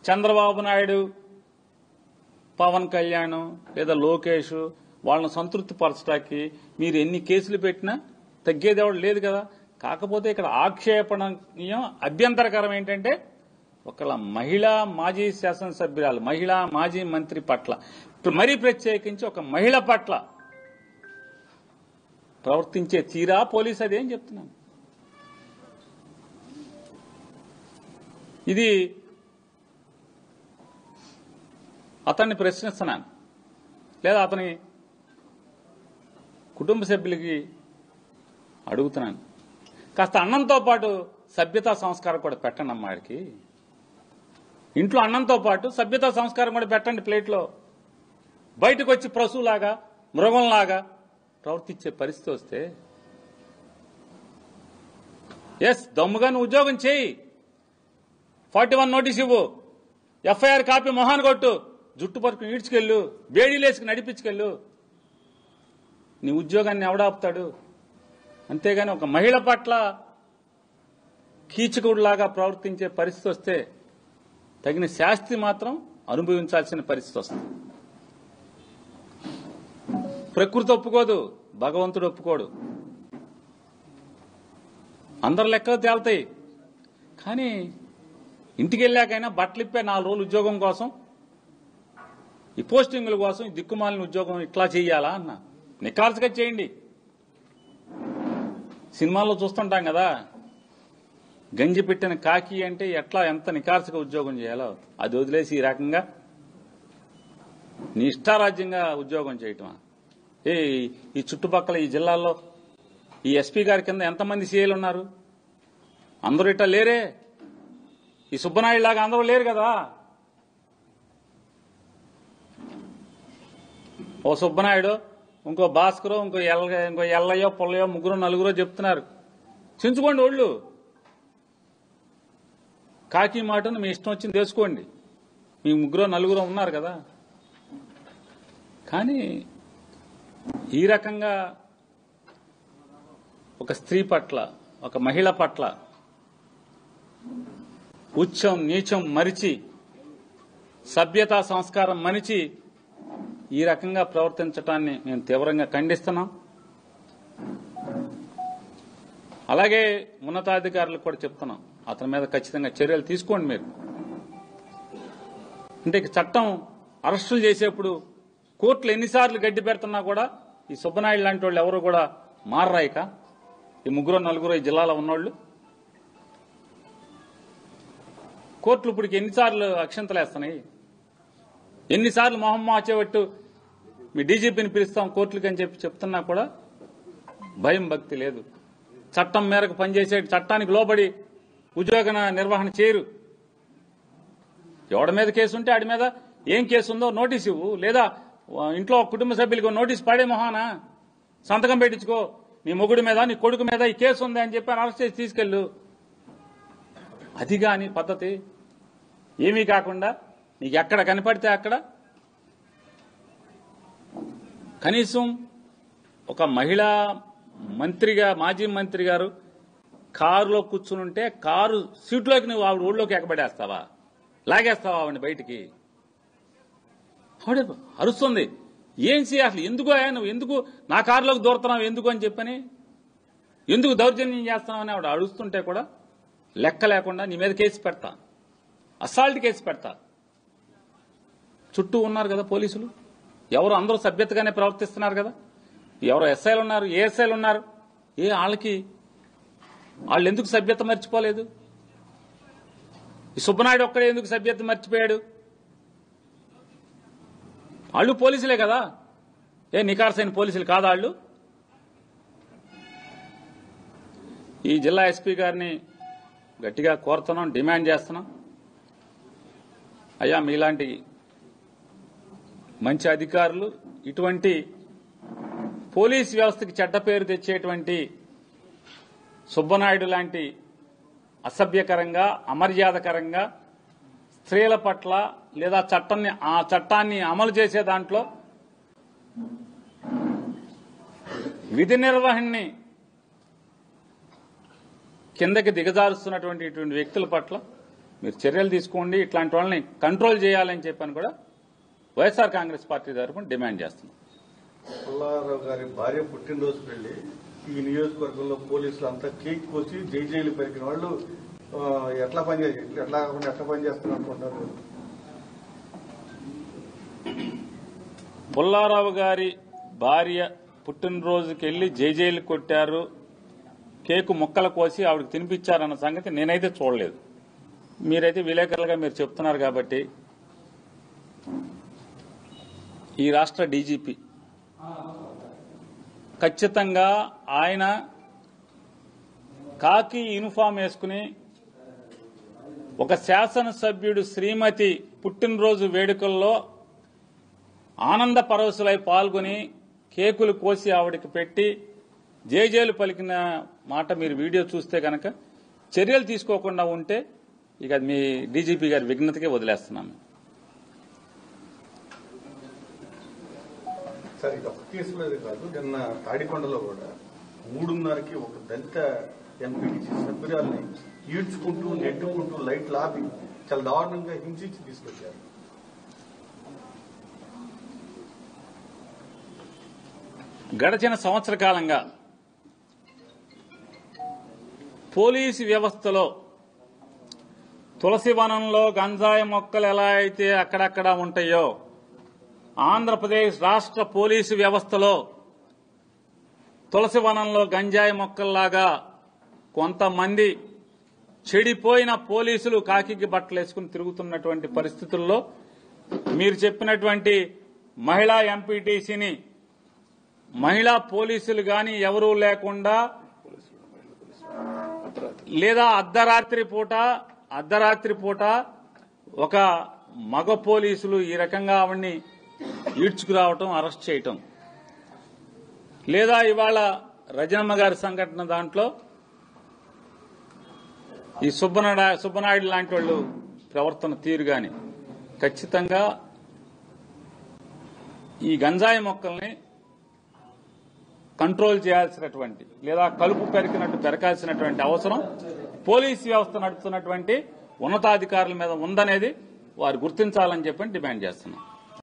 చంద్రబాబు నాయుడు, పవన్ కళ్యాణ్ లేదా లోకేష్ వాళ్ళని సంతృప్తి పరచడానికి మీరు ఎన్ని కేసులు పెట్టినా తగ్గేది ఎవడు లేదు కదా. కాకపోతే ఇక్కడ ఆక్షేపణీయం, అభ్యంతరకరం ఏంటంటే ఒకళ్ళ మహిళా మాజీ శాసనసభ్యురాలు, మహిళా మాజీ మంత్రి పట్ల, మరీ ప్రత్యేకించి ఒక మహిళ పట్ల ప్రవర్తించే తీరా పోలీసు అదేం చెప్తున్నాను. ఇది అతన్ని ప్రశ్నిస్తున్నాను, లేదా అతని కుటుంబ సభ్యులకి అడుగుతున్నాను. కాస్త అన్నంతో పాటు సభ్యతా సంస్కారం కూడా పెట్టండి అమ్మాడికి. ఇంట్లో అన్నంతో పాటు సభ్యతా సంస్కారం కూడా పెట్టండి ప్లేట్లో. బయటకు వచ్చి పశువులాగా, మృగంలాగా ప్రవర్తించే పరిస్థితి వస్తే దమ్ముగా నువ్వు ఉద్యోగం చేయి, 41 నోటీస్ ఇవ్వు, ఎఫ్ఐఆర్ కాపీ మొహాన్ కొట్టు, జుట్టు పరుకుని ఈడ్చుకెళ్ళు, బేడీలేసుకుని నడిపించుకెళ్ళు. నీ ఉద్యోగాన్ని ఎవడాపుతాడు? అంతేగాని ఒక మహిళ పట్ల కీచకుడిలాగా ప్రవర్తించే పరిస్థితి వస్తే తగిన శాస్తి మాత్రం అనుభవించాల్సిన పరిస్థితి వస్తుంది. ప్రకృతి ఒప్పుకోదు, భగవంతుడు ఒప్పుకోడు. అందరు లెక్కలు తేలుతాయి. కానీ ఇంటికి వెళ్ళాకైనా బట్టలిప్పే 4 రోజులు ఉద్యోగం కోసం, ఈ పోస్టింగుల కోసం, ఈ దిక్కుమాలిన ఉద్యోగం ఇట్లా చేయాలా అన్న? నికార్సుగా చేయండి. సినిమాల్లో చూస్తుంటాం కదా, గంజి పెట్టిన కాకి అంటే ఎట్లా ఎంత నికార్సుగా ఉద్యోగం చేయాలో అది వదిలేసి ఈ రకంగా నీ ఇష్టారాజ్యంగా ఉద్యోగం చేయటమా? ఈ చుట్టుపక్కల ఈ జిల్లాల్లో ఈ ఎస్పీ గారి కింద ఎంతమంది సీఏలు ఉన్నారు? అందరూ ఇట్లా లేరే. ఈ సుబ్బనాయుడు లాగా అందరూ లేరు కదా. ఓ సుబ్బనాయుడు, ఇంకో భాస్కరు, ఇంకో ఎల్లయ్యో పొల్లయో, 3-4 చెప్తున్నారు. చించుకోండి ఒళ్ళు. కాకి మాటను మీ ఇష్టం వచ్చింది తెలుసుకోండి. మీ 3-4 ఉన్నారు కదా. కానీ ఈ రకంగా ఒక స్త్రీ పట్ల, ఒక మహిళ పట్ల ఉచ్చం నీచం మరిచి, సభ్యతా సంస్కారం మరిచి ఈ రకంగా ప్రవర్తించడాన్ని మేము తీవ్రంగా ఖండిస్తున్నాం. అలాగే ఉన్నతాధికారులకు కూడా చెప్తున్నాం, అతని మీద ఖచ్చితంగా చర్యలు తీసుకోండి మీరు. అంటే చట్టం అరెస్టులు చేసేప్పుడు కోర్టులు ఎన్నిసార్లు గడ్డి పెడుతున్నా కూడా ఈ సుబ్బనాయుడు లాంటి వాళ్ళు ఎవరు కూడా మారరాయిక. ఈ 3-4 ఈ జిల్లాలో ఉన్నోళ్ళు కోర్టులు ఇప్పటికి ఎన్నిసార్లు అక్షంతలేస్తున్నాయి? ఎన్నిసార్లు మొహమ్మ చేపట్టు మీ డీజీపీని పిలుస్తాం కోర్టులకి అని చెప్పి చెప్తున్నా కూడా భయం భక్తి లేదు. చట్టం మేరకు పనిచేసే, చట్టానికి లోబడి ఉద్యోగ నిర్వహణ చేయరు. ఎవడి మీద కేసు ఉంటే ఆడి మీద ఏం కేసు ఉందో నోటీస్ ఇవ్వు, లేదా ఇంట్లో కుటుంబ సభ్యులకు నోటీస్ పడే మొహానా సంతకం పెట్టించుకో. నీ మొగుడి మీద, నీ కొడుకు మీద ఈ కేసు ఉంది అని చెప్పి అరెస్ట్ చేసి తీసుకెళ్ళు. అది కాని పద్ధతి ఏమీ కాకుండా నీకు ఎక్కడ కనపడితే అక్కడ కనీసం ఒక మహిళా మంత్రిగా, మాజీ మంత్రి గారు కారులో కూర్చునుంటే కారు సీట్లోకి నువ్వు ఆవిడ ఊళ్ళోకి ఎక్కబడేస్తావా? లాగేస్తావా ఆవిడని బయటికి? ఆవిడ అరుస్తుంది. ఏం అసలు ఎందుకు నువ్వు ఎందుకు నా కారులోకి దూరుతున్నావు ఎందుకు అని చెప్పని, ఎందుకు దౌర్జన్యం చేస్తున్నావని ఆవిడ అడుస్తుంటే కూడా లెక్క లేకుండా నీ మీద కేసు పెడతా, అసాల్ట్ కేసు పెడతా. చుట్టూ ఉన్నారు కదా పోలీసులు, ఎవరు అందరూ సభ్యతగానే ప్రవర్తిస్తున్నారు కదా. ఎవరు ఎస్ఐలు ఉన్నారు, ఏఎస్ఐలు ఉన్నారు. వాళ్ళు ఎందుకు సభ్యత మర్చిపోలేదు? ఈ సుబ్బనాయుడు ఒక్కడే ఎందుకు సభ్యత మర్చిపోయాడు? వాళ్ళు పోలీసులే కదా. నికార్సైన పోలీసులు కాదా వాళ్ళు? ఈ జిల్లా ఎస్పీ గారిని గట్టిగా కోరుతున్నాం, డిమాండ్ చేస్తున్నాం. అయ్యా, మీలాంటి మంచి అధికారులు ఇటువంటి పోలీస్ వ్యవస్థకి చెడ్డ పేరు తెచ్చేటువంటి సుబ్బనాయుడు లాంటి అసభ్యకరంగా, అమర్యాదకరంగా స్త్రీల పట్ల లేదా చట్టాన్ని అమలు చేసే దాంట్లో విధి నిర్వహణని కిందకి దిగజారుస్తున్నటువంటి ఇటువంటి వ్యక్తుల పట్ల మీరు చర్యలు తీసుకోండి, ఇట్లాంటి వాళ్ళని కంట్రోల్ చేయాలని చెప్పని కూడా వైఎస్ఆర్ కాంగ్రెస్ పార్టీ తరఫున డిమాండ్ చేస్తున్నాం. పుల్లారావు గారి భార్య పుట్టినరోజుకు వెళ్లి ఈ నియోజకవర్గంలో పోలీసులు అంతా కేక్ కోసి జైలు పెరిగిన వాళ్ళు ఎట్లా పనిచేస్తున్నారు అనుకుంటారు? పుల్లారావు గారి భార్య పుట్టినరోజుకి వెళ్లి జైలు కొట్టారు, కేకు ముక్కలు కోసి ఆవిడకి తినిపించారన్న సంగతి నేనైతే చూడలేదు. మీరైతే విలేకరులుగా మీరు చెప్తున్నారు కాబట్టి ఈ రాష్ట్ర డీజీపీ ఖచ్చితంగా ఆయన కాకి యూనిఫామ్ వేసుకుని ఒక శాసనసభ్యుడు శ్రీమతి పుట్టినరోజు వేడుకల్లో ఆనంద పరవశులై పాల్గొని కేకులు కోసి ఆవిడకి పెట్టి జైలు పలికిన మాట మీరు వీడియో చూస్తే కనుక చర్యలు తీసుకోకుండా ఉంటే ఇక మీ డీజీపీ గారి విఘ్నతకే వదిలేస్తున్నాము. సార్, ఇది ఒక కేసులో కాదు, నిన్న తాడికొండలో కూడా 3:30కి ఒక దళిత ఎంపీటీసీ సభ్యురాల్ని ఈడ్చుకుంటూ నెట్టుకుంటూ లైట్లు ఆపి చాలా దారుణంగా హింసించి తీసుకొచ్చారు. గడచిన సంవత్సర కాలంగా పోలీసు వ్యవస్థలో తులసివనంలో గంజాయి మొక్కలు ఎలా అయితే అక్కడక్కడ ఉంటాయో ఆంధ్రప్రదేశ్ రాష్ట్ర పోలీసు వ్యవస్థలో తులసివనంలో గంజాయి మొక్కల్లాగా కొంతమంది చెడిపోయిన పోలీసులు కాకికి బట్టలేసుకుని తిరుగుతున్నటువంటి పరిస్థితుల్లో మీరు చెప్పినటువంటి మహిళా ఎంపీటీసీని మహిళా పోలీసులు గాని ఎవరూ లేకుండా లేదా అర్ధరాత్రి పూట ఒక మగ పోలీసులు ఈ రకంగా ఆవిడ్ని ఈడ్చుకురావటం, అరెస్ట్ చేయటం, లేదా ఇవాళ రజనమ్మ గారి సంఘటన దాంట్లో ఈ సుబ్బనాయుడు లాంటి వాళ్ళు ప్రవర్తన తీరుగాని ఖచ్చితంగా ఈ గంజాయి మొక్కల్ని కంట్రోల్ చేయాల్సినటువంటి లేదా కలుపు పెరకాల్సినటువంటి అవసరం పోలీసు వ్యవస్థ నడుపుతున్నటువంటి ఉన్నతాధికారుల మీద ఉందనేది వారు గుర్తించాలని చెప్పి డిమాండ్ చేస్తున్నాం.